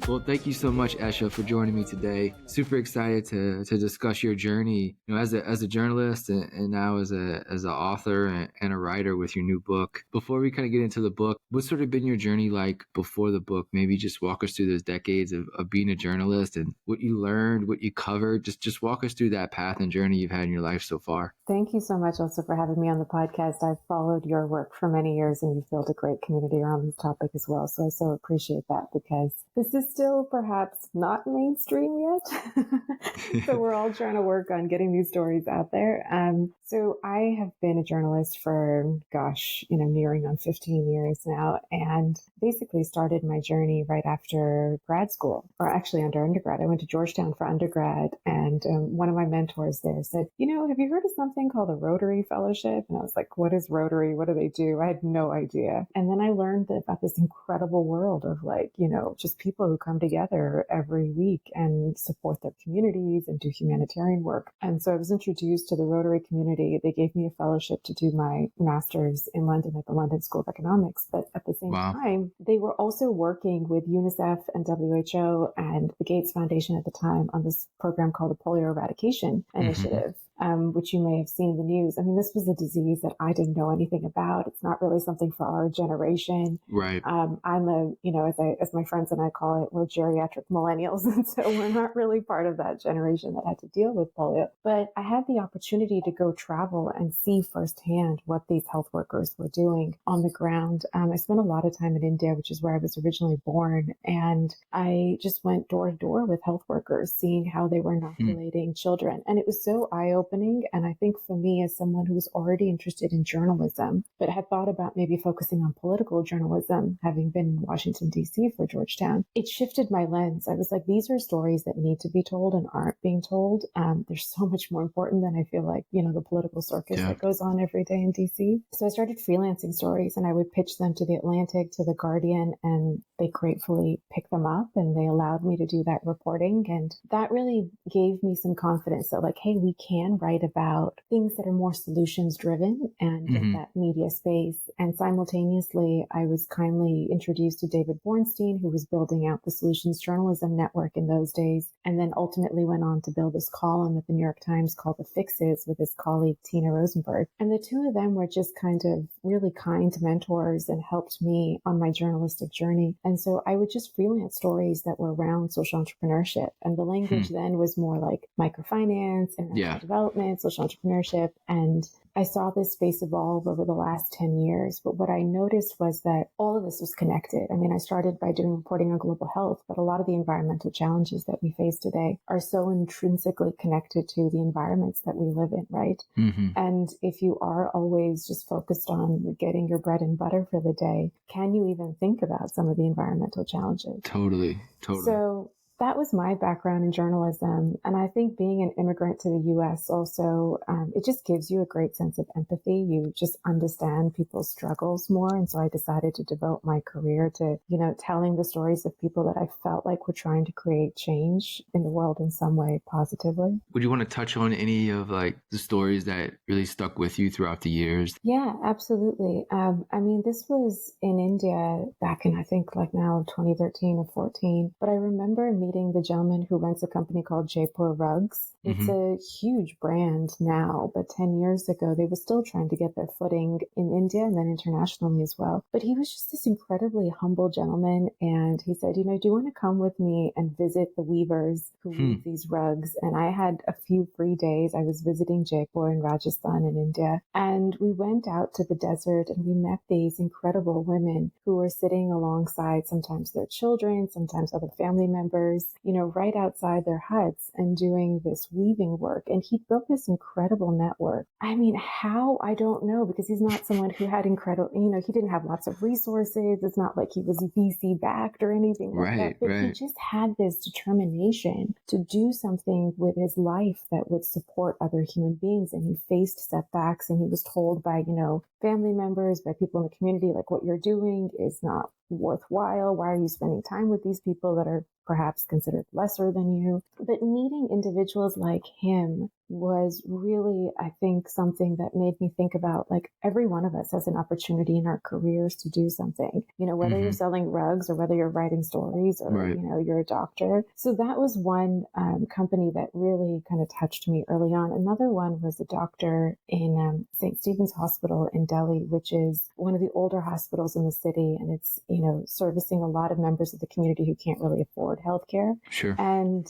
Well, thank you so much, Esha, for joining me today. Super excited to discuss your journey, as a journalist and now as an author and a writer with your new book. Before we kind of get into the book, what's sort of been your journey like before the book? Maybe just walk us through those decades of being a journalist and what you learned, what you covered. Just walk us through that path and journey you've had in your life so far. Thank you so much also for having me on the podcast. I've followed your work for many years and you've built a great community around this topic as well. So I so appreciate that because this is still perhaps not mainstream yet. So we're all trying to work on getting these stories out there. So I have been a journalist for, nearing on 15 years now, and basically started my journey right after grad school, or actually under undergrad. I went to Georgetown for undergrad, and one of my mentors there said, have you heard of something called the Rotary Fellowship? And I was like, what is Rotary? What do they do? I had no idea. And then I learned about this incredible world of just people who come together every week and support their communities and do humanitarian work. And so I was introduced to the Rotary community. They gave me a fellowship to do my master's in London at the London School of Economics. But at the same time, they were also working with UNICEF and WHO and the Gates Foundation at the time on this program called the Polio Eradication Initiative. Which you may have seen in the news. I mean, this was a disease that I didn't know anything about. It's not really something for our generation. Right. I'm as my friends and I call it, we're geriatric millennials. And so we're not really part of that generation that had to deal with polio. But I had the opportunity to go travel and see firsthand what these health workers were doing on the ground. I spent a lot of time in India, which is where I was originally born. And I just went door to door with health workers, seeing how they were inoculating children. And it was so eye-opening. And I think for me, as someone who was already interested in journalism, but had thought about maybe focusing on political journalism, having been in Washington, D.C. for Georgetown, it shifted my lens. I was like, these are stories that need to be told and aren't being told. They're so much more important than I feel like, the political circus that goes on every day in D.C. So I started freelancing stories and I would pitch them to The Atlantic, to The Guardian, and they gratefully picked them up and they allowed me to do that reporting. And that really gave me some confidence that hey, we can write about things that are more solutions driven and in that media space. And simultaneously, I was kindly introduced to David Bornstein, who was building out the Solutions Journalism Network in those days, and then ultimately went on to build this column at the New York Times called The Fixes with his colleague Tina Rosenberg. And the two of them were just kind of really kind mentors and helped me on my journalistic journey. And so I would just freelance stories that were around social entrepreneurship. And the language then was more like microfinance, international development, social entrepreneurship. And I saw this space evolve over the last 10 years. But what I noticed was that all of this was connected. I mean, I started by doing reporting on global health, but a lot of the environmental challenges that we face today are so intrinsically connected to the environments that we live in, right? And if you are always just focused on getting your bread and butter for the day, can you even think about some of the environmental challenges? Totally. So that was my background in journalism. And I think being an immigrant to the U.S. also, it just gives you a great sense of empathy. You just understand people's struggles more. And so I decided to devote my career to, telling the stories of people that I felt like were trying to create change in the world in some way positively. Would you want to touch on any of the stories that really stuck with you throughout the years? Yeah, absolutely. This was in India back in, I think now 2013 or 14. But I remember meeting the gentleman who runs a company called Jaipur Rugs. It's a huge brand now, but 10 years ago, they were still trying to get their footing in India and then internationally as well. But he was just this incredibly humble gentleman. And he said, do you want to come with me and visit the weavers who weave these rugs? And I had a few free days. I was visiting Jaipur in Rajasthan in India. And we went out to the desert and we met these incredible women who were sitting alongside sometimes their children, sometimes other family members, right outside their huts and doing this weaving work. And he built this incredible network. I mean, how? I don't know, because he's not someone who had incredible, he didn't have lots of resources. It's not like he was VC backed or anything like that. But he just had this determination to do something with his life that would support other human beings. And he faced setbacks and he was told by, family members, by people in the community, what you're doing is not worthwhile. Why are you spending time with these people that are perhaps considered lesser than you? But meeting individuals like him was really, I think, something that made me think about like every one of us has an opportunity in our careers to do something, whether you're selling rugs or whether you're writing stories or, Right. you're a doctor. So that was one company that really kind of touched me early on. Another one was a doctor in St. Stephen's Hospital in Delhi, which is one of the older hospitals in the city. And it's, servicing a lot of members of the community who can't really afford healthcare. Sure. And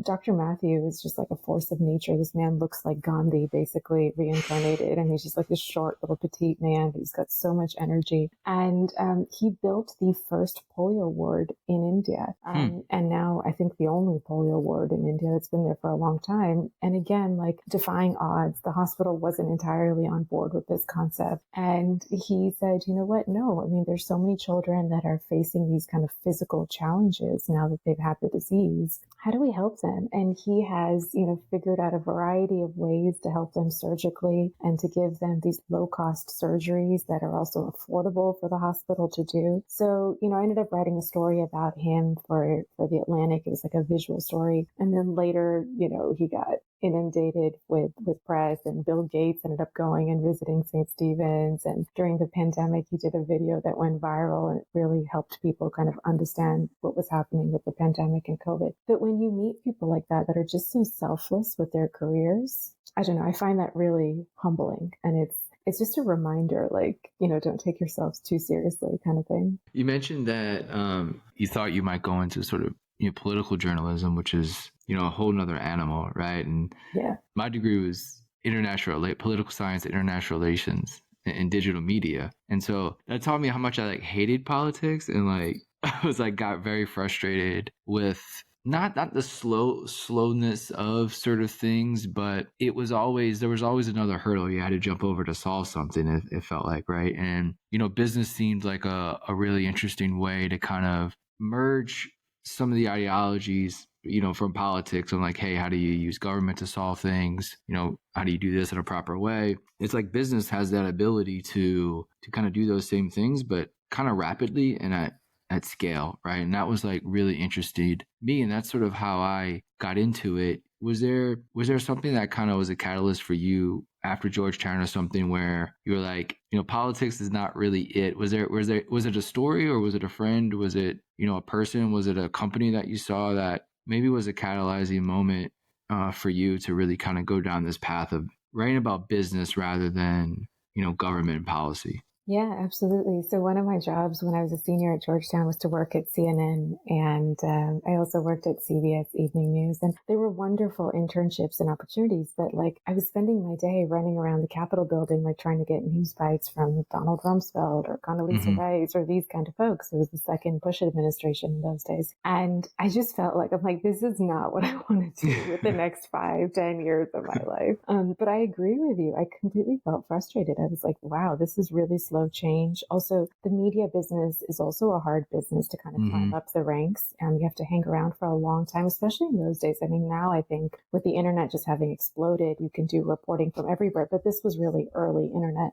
Dr. Matthew is just like a force of nature. This man looks like Gandhi, basically reincarnated. And he's just like this short little petite man. He's got so much energy. And he built the first polio ward in India. And now I think the only polio ward in India that's been there for a long time. And again, like defying odds, the hospital wasn't entirely on board with this concept. And he said, you know what? No, I mean, there's so many children that are facing these kind of physical challenges now that they've had the disease. How do we help them? And he has, figured out a variety of ways to help them surgically and to give them these low-cost surgeries that are also affordable for the hospital to do. So, I ended up writing a story about him for the Atlantic. It was like a visual story. And then later, he got inundated with press, and Bill Gates ended up going and visiting St. Stephen's. And during the pandemic, he did a video that went viral, and it really helped people kind of understand what was happening with the pandemic and COVID. But when you meet people like that are just so selfless with their careers, I don't know, I find that really humbling. And it's just a reminder, like, don't take yourselves too seriously kind of thing. You mentioned that you thought you might go into sort of political journalism, which is, a whole nother animal, right? And my degree was political science, international relations, and digital media. And so that taught me how much I hated politics, and I got very frustrated with not the slowness of sort of things, but there was always another hurdle you had to jump over to solve something. It felt like, right? And business seemed like a really interesting way to kind of merge some of the ideologies from politics, and hey, how do you use government to solve things? How do you do this in a proper way? It's like business has that ability to kind of do those same things, but kind of rapidly and at scale, right? And that was really interested me, and that's sort of how I got into it. Was there something that kind of was a catalyst for you after Georgetown, or something where you were like, politics is not really it? Was it a story, or was it a friend? Was it, a person? Was it a company that you saw that maybe was a catalyzing moment for you to really kind of go down this path of writing about business rather than, government and policy? Yeah, absolutely. So one of my jobs when I was a senior at Georgetown was to work at CNN, and I also worked at CBS Evening News, and they were wonderful internships and opportunities. But I was spending my day running around the Capitol building, trying to get news bites from Donald Rumsfeld or Condoleezza Rice or these kind of folks. It was the second Bush administration in those days. And I just felt I'm like, this is not what I want to do with the next 5-10 years of my life. But I agree with you. I completely felt frustrated. I was like, wow, this is really slow change. Also, the media business is also a hard business to kind of climb up the ranks. You have to hang around for a long time, especially in those days. I mean, now I think with the internet just having exploded, you can do reporting from everywhere, but this was really early internet.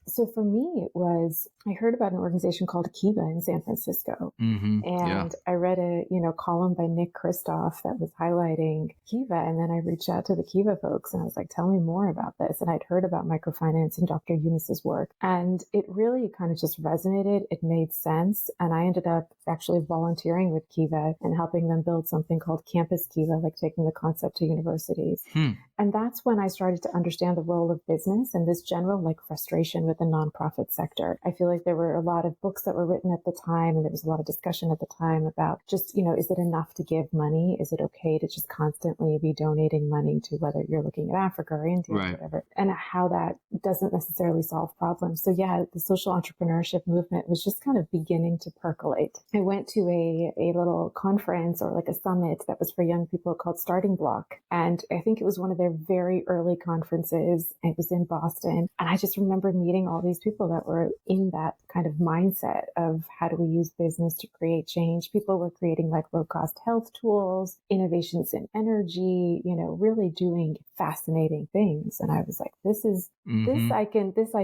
So for me, it was, I heard about an organization called Kiva in San Francisco. And I read a, column by Nick Kristof that was highlighting Kiva. And then I reached out to the Kiva folks and I was like, tell me more about this. And I'd heard about microfinance and Dr. Eunice's work. And it really kind of just resonated. It made sense. And I ended up actually volunteering with Kiva and helping them build something called Campus Kiva, taking the concept to universities. And that's when I started to understand the role of business and this general frustration with the nonprofit sector. I feel like there were a lot of books that were written at the time, and there was a lot of discussion at the time about just, is it enough to give money? Is it okay to just constantly be donating money to whether you're looking at Africa or India or whatever, and how that doesn't necessarily solve problems. So the social entrepreneurship movement was just kind of beginning to percolate. I went to a little conference or a summit that was for young people called Starting Block. And I think it was one of their very early conferences. It was in Boston. And I just remember meeting all these people that were in that kind of mindset of how do we use business to create change. People were creating low cost health tools, innovations in energy, really doing fascinating things. And I was like, this I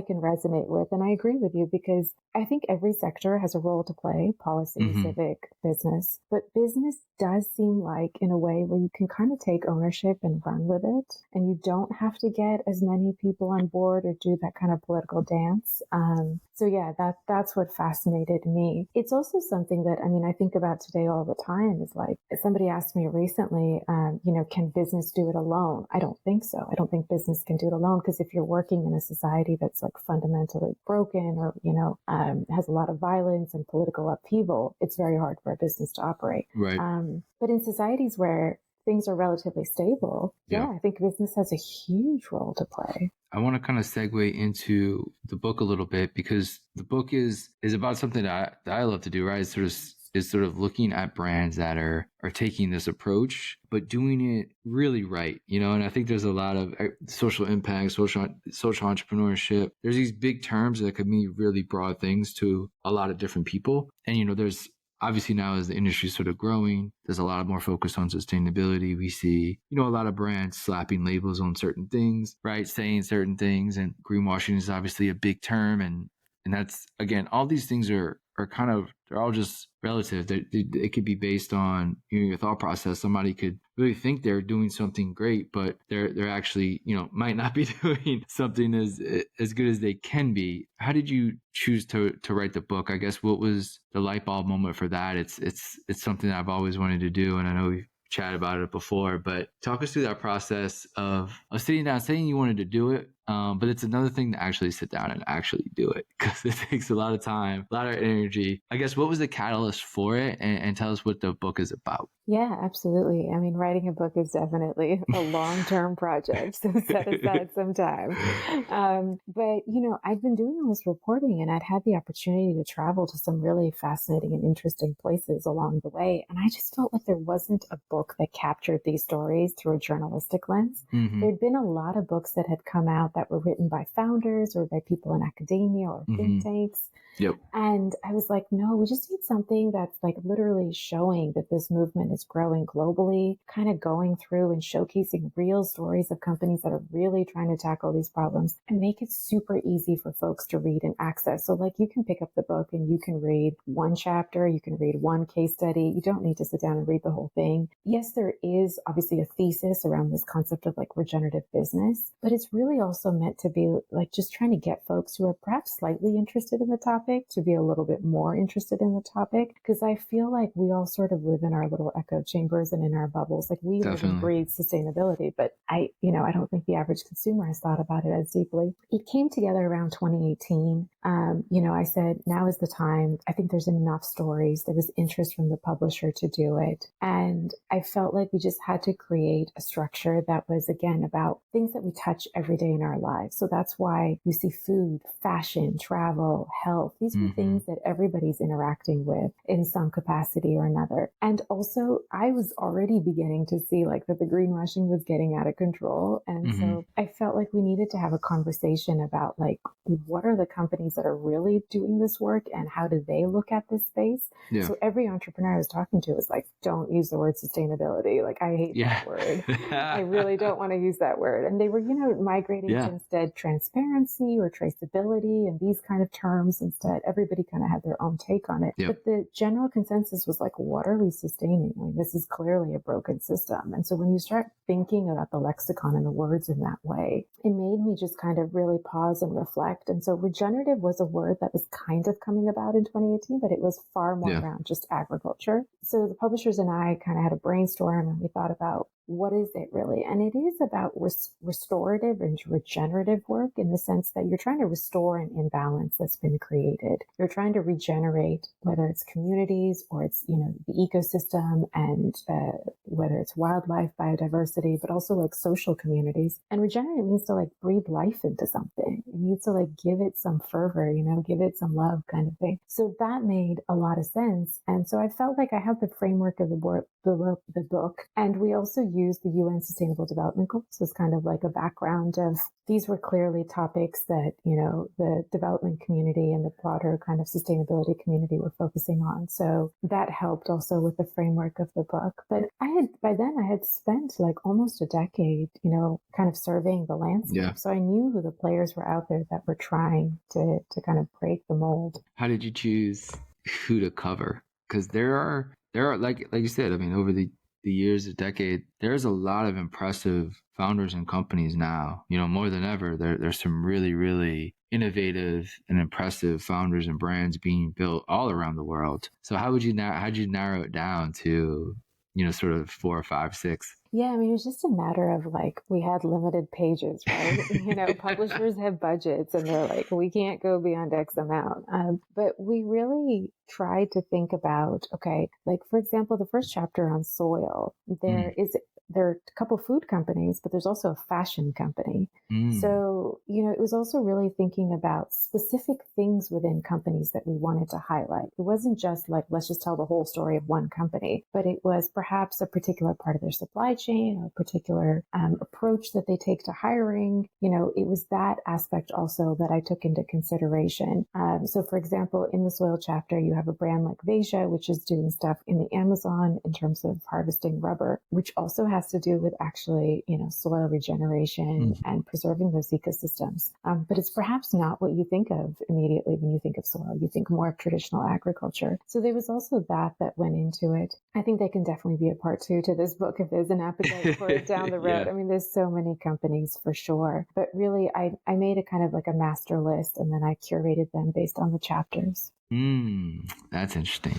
can resonate with. And I agree with you, because I think every sector has a role to play, policy, civic, business. But business does seem like in a way where you can kind of take ownership and run with it. and you don't have to get as many people on board or do that kind of political dance. So yeah, that's what fascinated me. It's also something that, I mean, I think about today all the time is like, somebody asked me recently, can business do it alone? I don't think so. I don't think business can do it alone, because if you're working in a society that's like fundamentally broken or, has a lot of violence and political upheaval, it's very hard for a business to operate. Right. But in societies where things are relatively stable, I think business has a huge role to play. I want to kind of segue into the book a little bit, because the book is about something that I love to do, right? It's sort of looking at brands that are taking this approach, but doing it really right, and I think there's a lot of social impact, social entrepreneurship. There's these big terms that could mean really broad things to a lot of different people. And, there's obviously now as the industry is sort of growing, there's a lot more focus on sustainability. We see, a lot of brands slapping labels on certain things, right? Saying certain things, and greenwashing is obviously a big term. And that's, again, all these things are kind of, they're all just relative. It could be based on your thought process. Somebody could really think they're doing something great, but they're actually, might not be doing something as good as they can be. How did you choose to write the book? I guess what was the light bulb moment for that? It's something that I've always wanted to do, and I know we've chatted about it before, but talk us through that process of sitting down, saying you wanted to do it. But it's another thing to actually sit down and actually do it, because it takes a lot of time, a lot of energy. I guess, what was the catalyst for it? And tell us what the book is about. Yeah, absolutely. I mean, writing a book is definitely a long-term project, so set aside some time. But, I'd been doing all this reporting, and I'd had the opportunity to travel to some really fascinating and interesting places along the way. And I just felt like there wasn't a book that captured these stories through a journalistic lens. Mm-hmm. There'd been a lot of books that had come out that were written by founders or by people in academia or think tanks. Yep. And I was like, no, we just need something that's like literally showing that this movement is growing globally, kind of going through and showcasing real stories of companies that are really trying to tackle these problems and make it super easy for folks to read and access. So like, you can pick up the book and you can read one chapter, you can read one case study. You don't need to sit down and read the whole thing. Yes, there is obviously a thesis around this concept of like regenerative business, but it's really also meant to be like just trying to get folks who are perhaps slightly interested in the topic to be a little bit more interested in the topic, because I feel like we all sort of live in our little echo chambers and in our bubbles. Like, we live and breathe sustainability, but I don't think the average consumer has thought about it as deeply. It came together around 2018. I said, now is the time. I think there's enough stories. There was interest from the publisher to do it. And I felt like we just had to create a structure that was, again, about things that we touch every day in our lives. So that's why you see food, fashion, travel, health. These are things that everybody's interacting with in some capacity or another. And also, I was already beginning to see like that the greenwashing was getting out of control. And so I felt like we needed to have a conversation about like, what are the companies that are really doing this work and how do they look at this space? Yeah. So every entrepreneur I was talking to was like, don't use the word sustainability. Like, I hate that word. I really don't want to use that word. And they were, migrating to instead transparency or traceability and these kind of terms instead. Everybody kind of had their own take on it. Yep. But the general consensus was like, what are we sustaining? I mean, this is clearly a broken system. And so when you start thinking about the lexicon and the words in that way, it made me just kind of really pause and reflect. And so regenerative was a word that was kind of coming about in 2018, but it was far more around just agriculture. So the publishers and I kind of had a brainstorm, and we thought about, what is it really? And it is about restorative and regenerative work, in the sense that you're trying to restore an imbalance that's been created. You're trying to regenerate, whether it's communities or it's, the ecosystem, and whether it's wildlife, biodiversity, but also like social communities. And regenerate means to like breathe life into something. It means to like give it some fervor, give it some love, kind of thing. So that made a lot of sense. And so I felt like I have the framework of the book. And we also used the UN Sustainable Development Goals as kind of like a background of, these were clearly topics that, the development community and the broader kind of sustainability community were focusing on. So that helped also with the framework of the book. But by then I had spent like almost a decade, kind of surveying the landscape. Yeah. So I knew who the players were out there that were trying to kind of break the mold. How did you choose who to cover? Because there are like you said, I mean, over the the years, the decade, there's a lot of impressive founders and companies now. More than ever, there's some really, really innovative and impressive founders and brands being built all around the world. So how'd you narrow it down to, sort of 4 or 5, 6? Yeah, I mean, it was just a matter of like, we had limited pages, right? Publishers have budgets and they're like, we can't go beyond X amount. But we really tried to think about, okay, like, for example, the first chapter on soil, there are a couple food companies, but there's also a fashion company. So, it was also really thinking about specific things within companies that we wanted to highlight. It wasn't just like, let's just tell the whole story of one company, but it was perhaps a particular part of their supply chain or a particular approach that they take to hiring. It was that aspect also that I took into consideration. So, for example, in the soil chapter, you have a brand like Veja, which is doing stuff in the Amazon in terms of harvesting rubber, which also has to do with actually, soil regeneration and preserving those ecosystems. But it's perhaps not what you think of immediately when you think of soil. You think more of traditional agriculture. So there was also that went into it. I think they can definitely be a part 2 to this book if there's an appetite for it down the road. Yeah. I mean, there's so many companies for sure. But really, I made a kind of like a master list and then I curated them based on the chapters. That's interesting.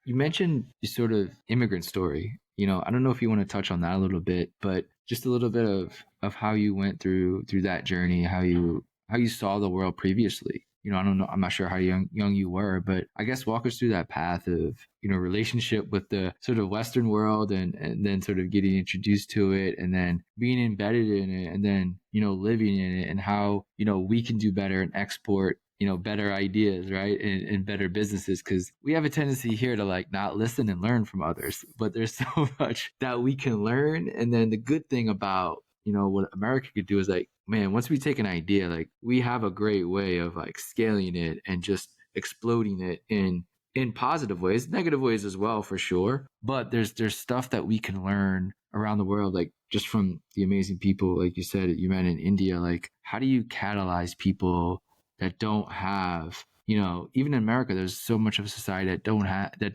You mentioned your sort of immigrant story. I don't know if you want to touch on that a little bit, but just a little bit of how you went through that journey, how you saw the world previously. I don't know. I'm not sure how young you were, but I guess walk us through that path of, relationship with the sort of Western world and then sort of getting introduced to it and then being embedded in it and then, living in it and how, we can do better and export, better ideas, right? And better businesses. Cause we have a tendency here to like not listen and learn from others, but there's so much that we can learn. And then the good thing about, what America could do is like, man, once we take an idea, like we have a great way of like scaling it and just exploding it in positive ways, negative ways as well, for sure. But there's stuff that we can learn around the world, like just from the amazing people, like you said, you met in India. Like, how do you catalyze people that don't have, even in America, there's so much of a society that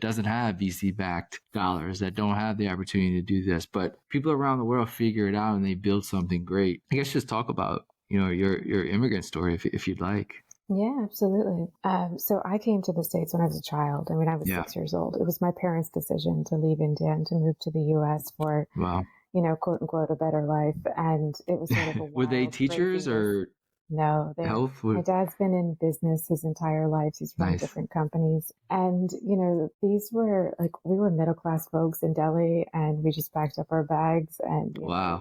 doesn't have VC-backed dollars, that don't have the opportunity to do this. But people around the world figure it out and they build something great. I guess just talk about, your immigrant story if you'd like. Yeah, absolutely. So I came to the States when I was a child. I mean, I was 6 years old. It was my parents' decision to leave India and to move to the U.S. for, quote unquote, a better life. And it was sort of a wild, were they teachers or? No, my dad's been in business his entire life. He's run different companies. And, these were like, we were middle-class folks in Delhi and we just packed up our bags and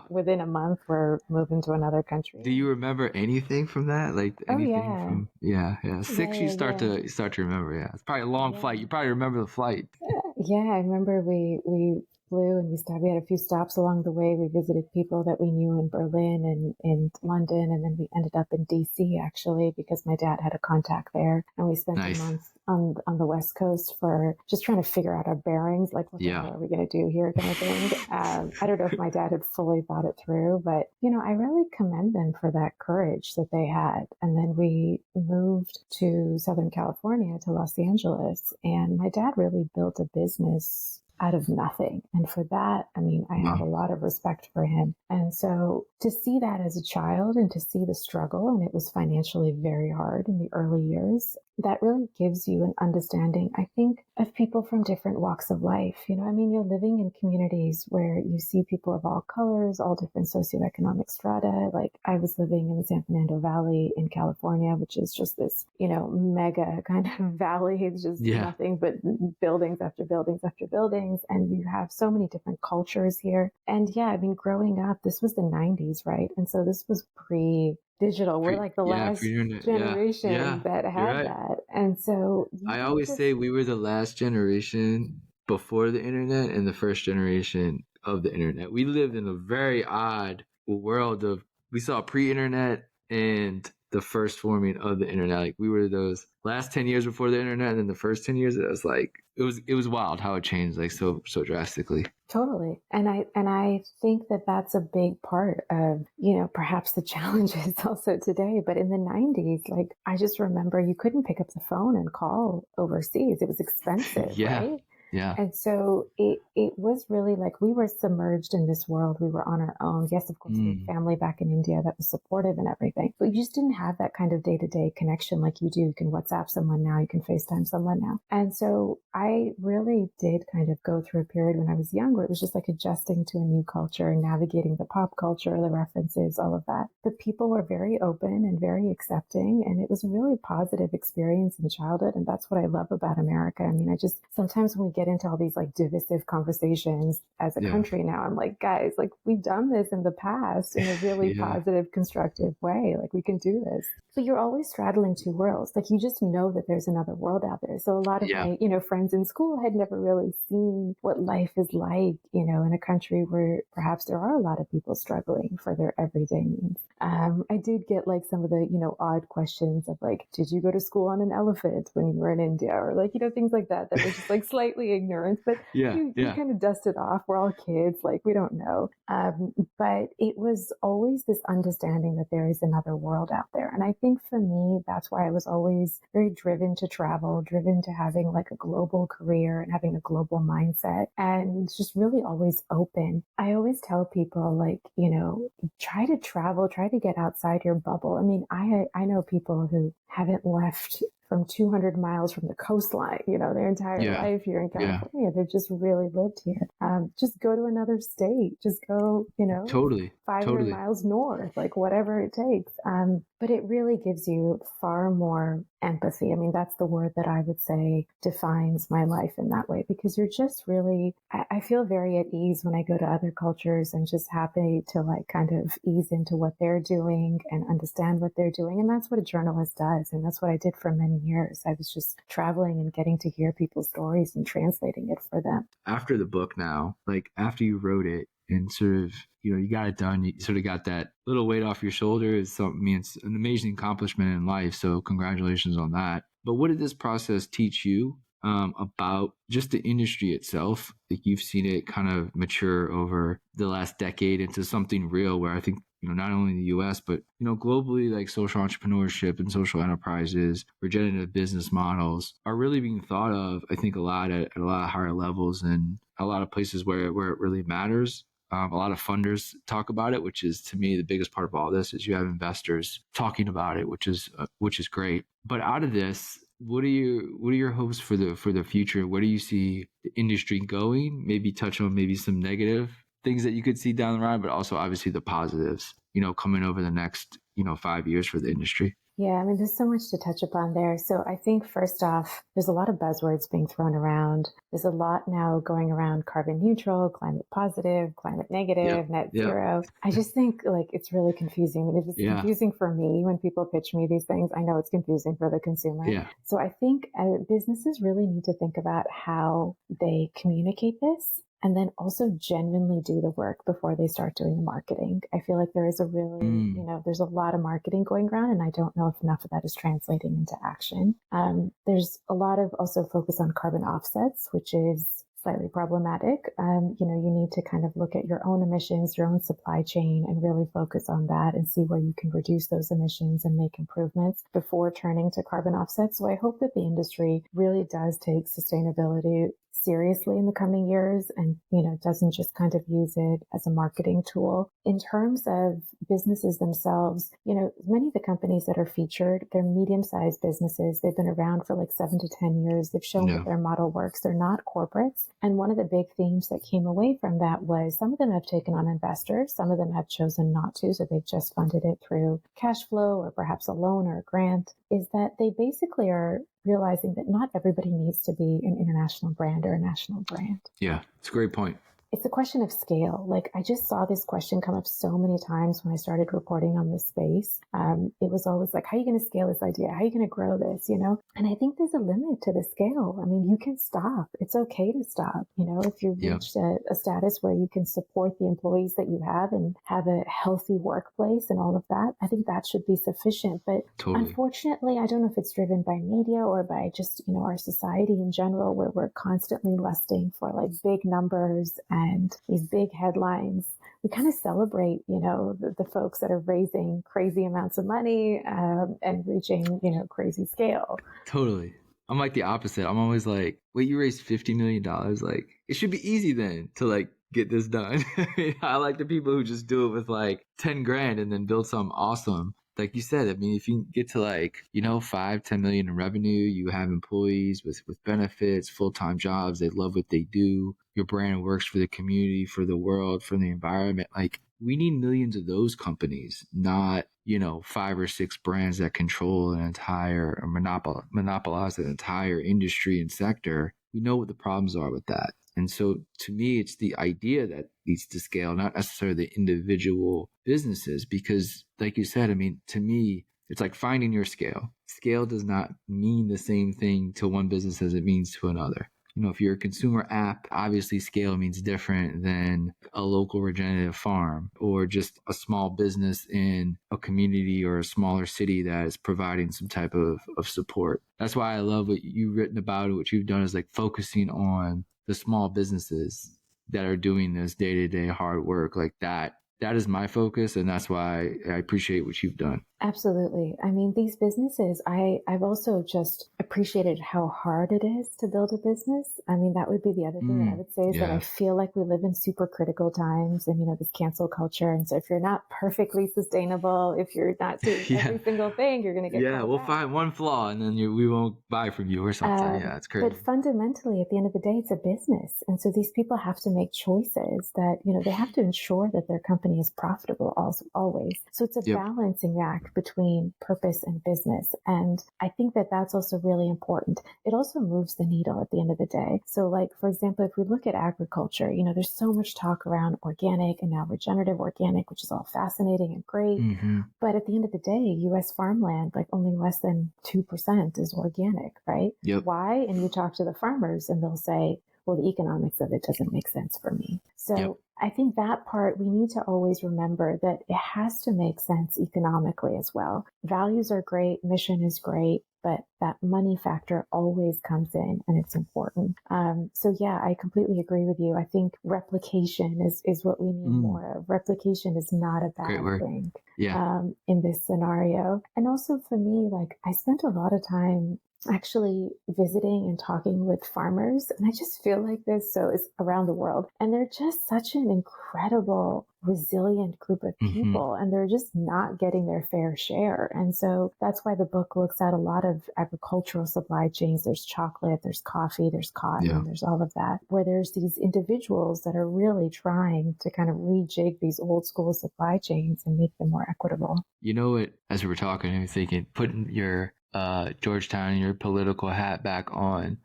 within a month we're moving to another country. Do you remember anything from that? Like anything from, 6, you start to remember. Yeah. It's probably a long flight. You probably remember the flight. Yeah. I remember we flew and we had a few stops along the way. We visited people that we knew in Berlin and in London, and then we ended up in DC actually because my dad had a contact there, and we spent a month on the West Coast for just trying to figure out our bearings, like what the hell are we going to do here kind of thing. I don't know if my dad had fully thought it through, but I really commend them for that courage that they had. And then we moved to Southern California, to Los Angeles, and my dad really built a business out of nothing. And for that, I mean, I have a lot of respect for him. And so to see that as a child and to see the struggle, and it was financially very hard in the early years, that really gives you an understanding, I think, of people from different walks of life. I mean, you're living in communities where you see people of all colors, all different socioeconomic strata. Like I was living in the San Fernando Valley in California, which is just this, mega kind of valley. It's just nothing but buildings after buildings after buildings. And you have so many different cultures here. And I mean, growing up, this was the 90s, right? And so this was pre-digital. We're like the last generation that had that. And so I always say we were the last generation before the internet and the first generation of the internet. We lived in a very odd world we saw pre-internet and the first forming of the internet. Like we were those last 10 years before the internet, and then the first 10 years, it was like, it was wild how it changed like so drastically. Totally. And I think that that's a big part of, perhaps the challenges also today. But in the 90s, like I just remember you couldn't pick up the phone and call overseas. It was expensive, right? Yeah. And so it was really like we were submerged in this world. We were on our own. Yes, of course, we had Mm. family back in India that was supportive and everything, but you just didn't have that kind of day-to-day connection like you do. You can WhatsApp someone now, you can FaceTime someone now. And so I really did kind of go through a period when I was young where it was just like adjusting to a new culture, navigating the pop culture, the references, all of that. But people were very open and very accepting, and it was a really positive experience in childhood. And that's what I love about America. I mean, I just sometimes when we get into all these like divisive conversations as a Yeah. country now, I'm like, guys, like we've done this in the past in a really Yeah. positive, constructive way. Like we can do this. But you're always straddling two worlds. Like you just know that there's another world out there. So a lot of Yeah. my, friends in school had never really seen what life is like, in a country where perhaps there are a lot of people struggling for their everyday needs. I did get like some of the, odd questions of like, did you go to school on an elephant when you were in India? Or like, things like that were just like slightly ignorant, but Yeah. you Yeah. kind of dust it off. We're all kids, like we don't know. But it was always this understanding that there is another world out there. And I think for me, that's why I was always very driven to travel, driven to having like a global career and having a global mindset and just really always open. I always tell people like, try to travel, try to get outside your bubble. I mean, I know people who haven't left from 200 miles from the coastline, their entire Yeah. life here in Yeah. California. They've just really lived here. Just go to another state, just go, Totally. 500 Totally. miles north, like whatever it takes. But it really gives you far more empathy. I mean, that's the word that I would say defines my life in that way, because you're just really, I feel very at ease when I go to other cultures and just happy to like kind of ease into what they're doing and understand what they're doing. And that's what a journalist does. And that's what I did for many years. I was just traveling and getting to hear people's stories and translating it for them. After the book now, like after you wrote it and sort of, you got it done, you sort of got that little weight off your shoulder. It's something, I mean, it's an amazing accomplishment in life. So congratulations on that. But what did this process teach you about just the industry itself? Like you've seen it kind of mature over the last decade into something real where I think, not only in the US, but, globally, like social entrepreneurship and social enterprises, regenerative business models are really being thought of, I think, a lot at a lot of higher levels and a lot of places where it really matters. A lot of funders talk about it, which is to me the biggest part of all this is you have investors talking about it, which is great. But out of this, what are your hopes for the future? Where do you see the industry going? Maybe touch on maybe some negative things that you could see down the line, but also obviously the positives, coming over the next 5 years for the industry. Yeah, I mean, there's so much to touch upon there. So I think first off, there's a lot of buzzwords being thrown around. There's a lot now going around carbon neutral, climate positive, climate negative, net zero. I just think like it's really confusing. I mean, it's confusing for me when people pitch me these things. I know it's confusing for the consumer. Yeah. So I think businesses really need to think about how they communicate this, and then also genuinely do the work before they start doing the marketing. I feel like there is a really, there's a lot of marketing going around, and I don't know if enough of that is translating into action. There's a lot of also focus on carbon offsets, which is slightly problematic. You need to kind of look at your own emissions, your own supply chain, and really focus on that and see where you can reduce those emissions and make improvements before turning to carbon offsets. So I hope that the industry really does take sustainability seriously in the coming years and, doesn't just kind of use it as a marketing tool. In terms of businesses themselves, many of the companies that are featured, they're medium-sized businesses. They've been around for like 7 to 10 years. They've shown that their model works. They're not corporates. And one of the big themes that came away from that was some of them have taken on investors. Some of them have chosen not to. So they've just funded it through cash flow or perhaps a loan or a grant, is that they basically are realizing that not everybody needs to be an international brand or a national brand. Yeah, it's a great point. It's a question of scale. Like I just saw this question come up so many times when I started reporting on this space. It was always like, how are you going to scale this idea? How are you going to grow this? And I think there's a limit to the scale. I mean, you can stop. It's okay to stop. If you've reached a status where you can support the employees that you have and have a healthy workplace and all of that, I think that should be sufficient. But unfortunately, I don't know if it's driven by media or by just, our society in general, where we're constantly lusting for like big numbers and these big headlines. We kind of celebrate, the folks that are raising crazy amounts of money and reaching, crazy scale. Totally. I'm like the opposite. I'm always like, wait, you raised $50 million? Like, it should be easy then to like get this done. I like the people who just do it with like 10 grand and then build something awesome. Like you said, I mean, if you get to like, 5-10 million in revenue, you have employees with benefits, full-time jobs, they love what they do. Your brand works for the community, for the world, for the environment. Like, we need millions of those companies, not, 5 or 6 brands that control an entire or monopolize an entire industry and sector. We know what the problems are with that. And so to me, it's the idea that needs to scale, not necessarily the individual businesses, because like you said, I mean, to me, it's like finding your scale. Scale does not mean the same thing to one business as it means to another. If you're a consumer app, obviously scale means different than a local regenerative farm or just a small business in a community or a smaller city that is providing some type of support. That's why I love what you've written about, what you've done is like focusing on the small businesses that are doing this day-to-day hard work like that. That is my focus, and that's why I appreciate what you've done. Absolutely. I mean, these businesses, I've also just appreciated how hard it is to build a business. I mean, that would be the other thing that I would say is that I feel like we live in super critical times and, this cancel culture. And so if you're not perfectly sustainable, if you're not doing every single thing, you're going to get we'll find one flaw and then we won't buy from you or something. It's crazy. But fundamentally, at the end of the day, it's a business. And so these people have to make choices that, they have to ensure that their company is profitable always. So it's a balancing act between purpose and business. And I think that that's also really important. It also moves the needle at the end of the day. So like, for example, if we look at agriculture, there's so much talk around organic and now regenerative organic, which is all fascinating and great. Mm-hmm. But at the end of the day, US farmland, like only less than 2% is organic, right? Yep. Why? And you talk to the farmers and they'll say, well, the economics of it doesn't make sense for me. So I think that part, we need to always remember that it has to make sense economically as well. Values are great, mission is great, but that money factor always comes in and it's important. So yeah, I completely agree with you. I think replication is what we need more of. Replication is not a bad thing in this scenario. And also for me, like I spent a lot of time actually visiting and talking with farmers. And I just feel like this, so it's around the world. And they're just such an incredible, resilient group of people. And they're just not getting their fair share. And so that's why the book looks at a lot of agricultural supply chains. There's chocolate, there's coffee, there's cotton, there's all of that, where there's these individuals that are really trying to kind of rejig these old school supply chains and make them more equitable. You know what, as we were talking, I'm thinking, putting your Georgetown and your political hat back on,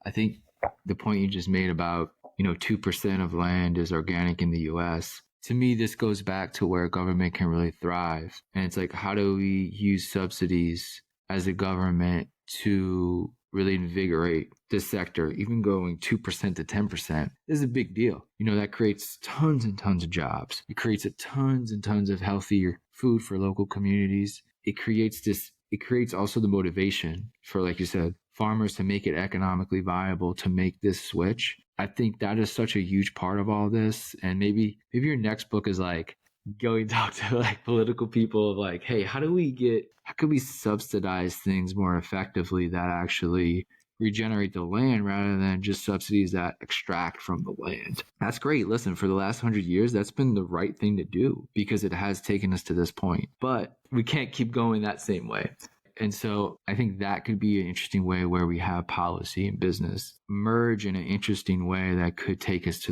I think the point you just made about 2% of land is organic in the US, to me this goes back to where government can really thrive. And it's like, how do we use subsidies as a government to really invigorate this sector? Even going 2% to 10% is a big deal. That creates tons and tons of jobs. It creates tons and tons of healthier food for local communities. It creates also the motivation for, like you said, farmers to make it economically viable to make this switch. I think that is such a huge part of all this. And maybe your next book is like going talk to like political people of like, hey, how could we subsidize things more effectively that actually regenerate the land rather than just subsidies that extract from the land? That's great. Listen, for the last 100 years, that's been the right thing to do because it has taken us to this point. But we can't keep going that same way. And so I think that could be an interesting way where we have policy and business merge in an interesting way that could take us to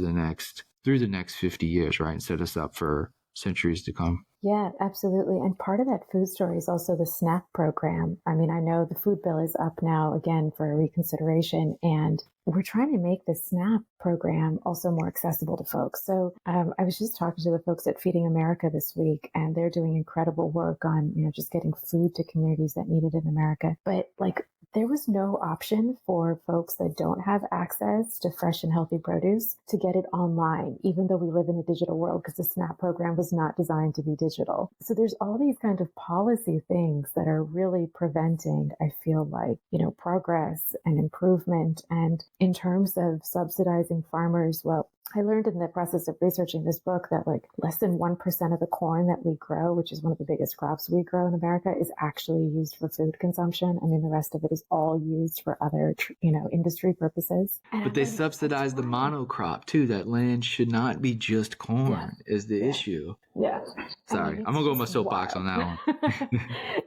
through the next 50 years, right? And set us up for centuries to come. Yeah, absolutely. And part of that food story is also the SNAP program. I mean, I know the food bill is up now again for reconsideration, and we're trying to make the SNAP program also more accessible to folks. So I was just talking to the folks at Feeding America this week, and they're doing incredible work on, just getting food to communities that need it in America. But like, there was no option for folks that don't have access to fresh and healthy produce to get it online, even though we live in a digital world, because the SNAP program was not designed to be digital. So there's all these kind of policy things that are really preventing, I feel like, progress and improvement. And in terms of subsidizing farmers, well, I learned in the process of researching this book that like less than 1% of the corn that we grow, which is one of the biggest crops we grow in America, is actually used for food consumption. I mean, the rest of it is all used for other, industry purposes. But they subsidize the monocrop too. That land should not be just corn is the issue. Yeah. Sorry, I'm going to go on my soapbox on that one.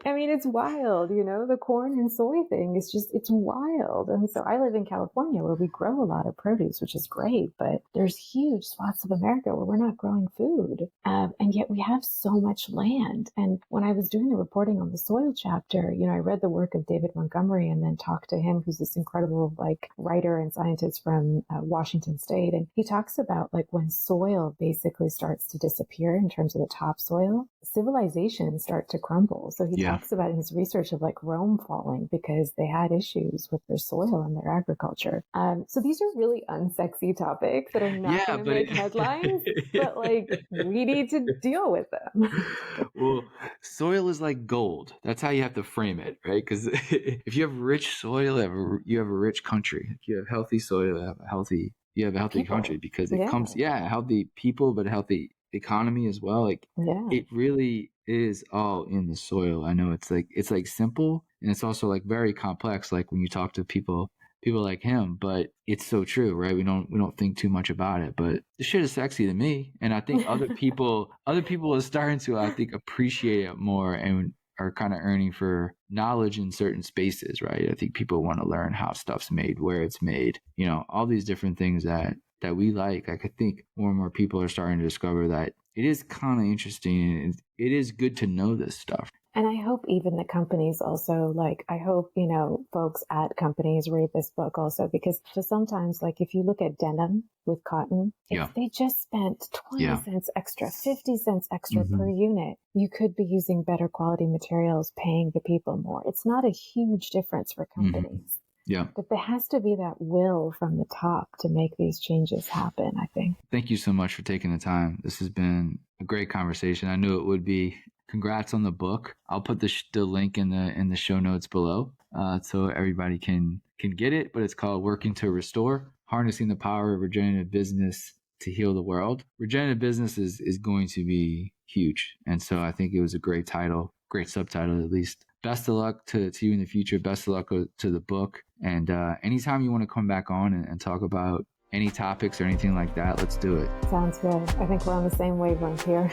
I mean, it's wild, the corn and soy thing is just, it's wild. And so I live in California where we grow a lot of produce, which is great, but there's huge swaths of America where we're not growing food. And yet we have so much land. And when I was doing the reporting on the soil chapter, I read the work of David Montgomery and then talked to him, who's this incredible writer and scientist from Washington State. And he talks about when soil basically starts to disappear in terms of the topsoil, civilizations start to crumble. So he talks about in his research of Rome falling because they had issues with their soil and their agriculture. So these are really unsexy topics that are not going to make headlines, but we need to deal with them. Well, soil is like gold. That's how you have to frame it, right? Because if you have rich soil, you have a rich country. If you have healthy soil, you have a healthy country, because it comes, healthy people, but a healthy economy as well. It really is all in the soil. I know it's simple, and it's also very complex. When you talk to people like him, but it's so true, right? We don't think too much about it, but the shit is sexy to me, and I think other people are starting to, I think, appreciate it more and are kind of earning for knowledge in certain spaces, right? I think people want to learn how stuff's made, where it's made, all these different things that we like. I think more and more people are starting to discover that it is kind of interesting and it is good to know this stuff. And I hope even the companies also, I hope, folks at companies read this book also, because sometimes, if you look at denim with cotton, if they just spent 20 cents extra, 50 cents extra per unit, you could be using better quality materials, paying the people more. It's not a huge difference for companies. Yeah. But there has to be that will from the top to make these changes happen, I think. Thank you so much for taking the time. This has been a great conversation. I knew it would be. Congrats on the book. I'll put the link in the show notes below so everybody can get it. But it's called Working to Restore, Harnessing the Power of Regenerative Business to Heal the World. Regenerative business is going to be huge. And so I think it was a great title, great subtitle at least. Best of luck to you in the future. Best of luck to the book. And anytime you want to come back on and talk about any topics or anything like that, let's do it. Sounds good. I think we're on the same wavelength here.